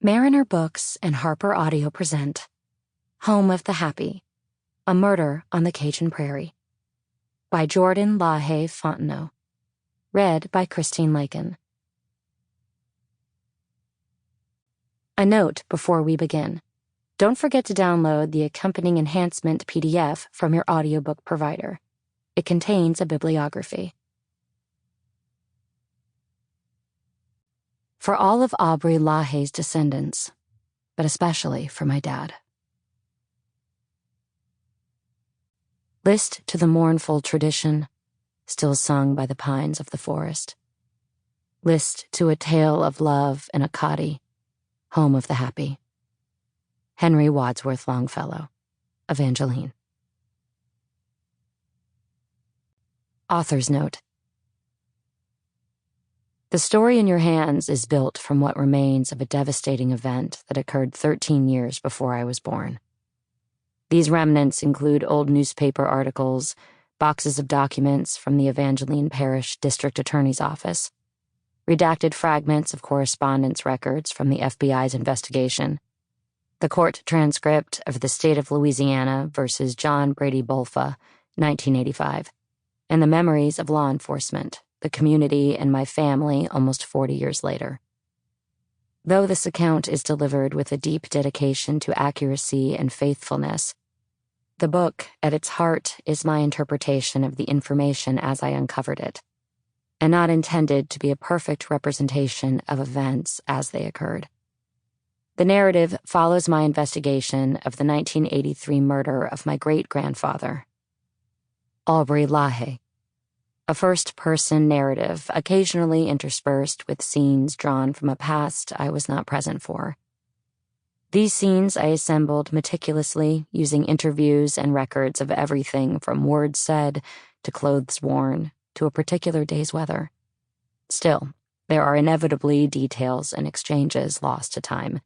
Mariner Books and Harper Audio present Home of the Happy, A Murder on the Cajun Prairie by Jordan LaHaye Fontenot. Read by Christine Lakin. A note before we begin. Don't forget to download the accompanying enhancement PDF from your audiobook provider. It contains a bibliography. For all of Aubrey LaHaye's descendants, but especially for my dad. List to the mournful tradition, still sung by the pines of the forest. List to a tale of love in a cotty, home of the happy. Henry Wadsworth Longfellow, Evangeline. Author's note. The story in your hands is built from what remains of a devastating event that occurred 13 years before I was born. These remnants include old newspaper articles, boxes of documents from the Evangeline Parish District Attorney's Office, redacted fragments of correspondence records from the FBI's investigation, the court transcript of the state of Louisiana versus John Brady Bolfa, 1985, and the memories of law enforcement, the community, and my family almost 40 years later. Though this account is delivered with a deep dedication to accuracy and faithfulness, the book, at its heart, is my interpretation of the information as I uncovered it, and not intended to be a perfect representation of events as they occurred. The narrative follows my investigation of the 1983 murder of my great-grandfather, Aubrey LaHaye, a first-person narrative occasionally interspersed with scenes drawn from a past I was not present for. These scenes I assembled meticulously using interviews and records of everything from words said to clothes worn to a particular day's weather. Still, there are inevitably details and exchanges lost to time,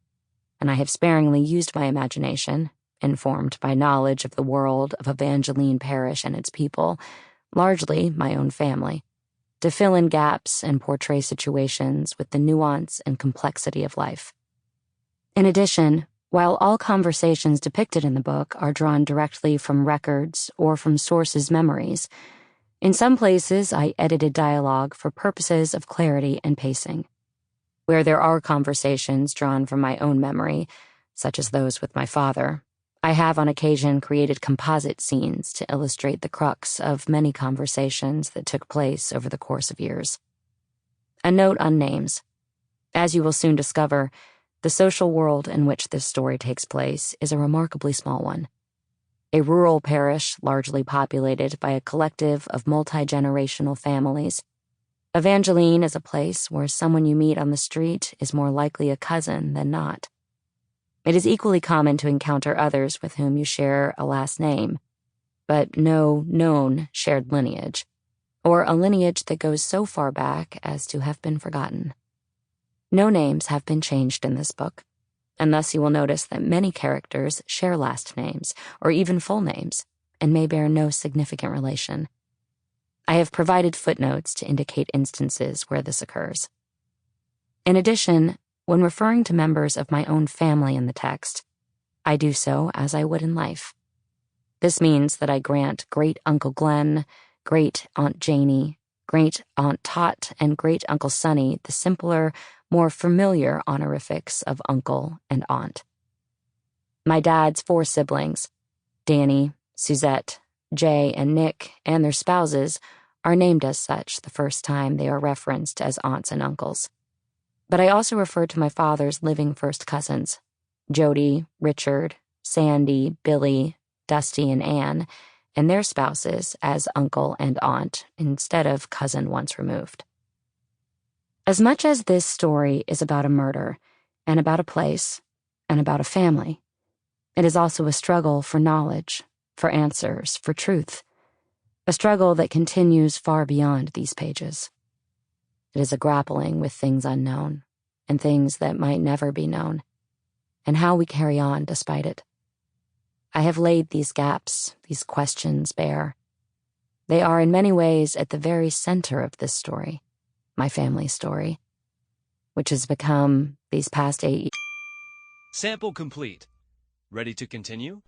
and I have sparingly used my imagination, informed by knowledge of the world of Evangeline Parish and its people, largely my own family, to fill in gaps and portray situations with the nuance and complexity of life. In addition, while all conversations depicted in the book are drawn directly from records or from sources' memories, in some places I edited dialogue for purposes of clarity and pacing. Where there are conversations drawn from my own memory, such as those with my father, I have on occasion created composite scenes to illustrate the crux of many conversations that took place over the course of years. A note on names. As you will soon discover, the social world in which this story takes place is a remarkably small one. A rural parish largely populated by a collective of multi-generational families. Evangeline is a place where someone you meet on the street is more likely a cousin than not. It is equally common to encounter others with whom you share a last name, but no known shared lineage, or a lineage that goes so far back as to have been forgotten. No names have been changed in this book, and thus you will notice that many characters share last names, or even full names, and may bear no significant relation. I have provided footnotes to indicate instances where this occurs. In addition, when referring to members of my own family in the text, I do so as I would in life. This means that I grant Great-Uncle Glenn, Great-Aunt Janie, Great-Aunt Tot, and Great-Uncle Sonny the simpler, more familiar honorifics of uncle and aunt. My dad's 4 siblings, Danny, Suzette, Jay, and Nick, and their spouses, are named as such the first time they are referenced as aunts and uncles. But I also refer to my father's living first cousins, Jody, Richard, Sandy, Billy, Dusty, and Ann, and their spouses as uncle and aunt instead of cousin once removed. As much as this story is about a murder, and about a place, and about a family, it is also a struggle for knowledge, for answers, for truth, a struggle that continues far beyond these pages. It is a grappling with things unknown, and things that might never be known, and how we carry on despite it. I have laid these gaps, these questions bare. They are in many ways at the very center of this story, my family's story, which has become, these past 8 years. Sample complete. Ready to continue?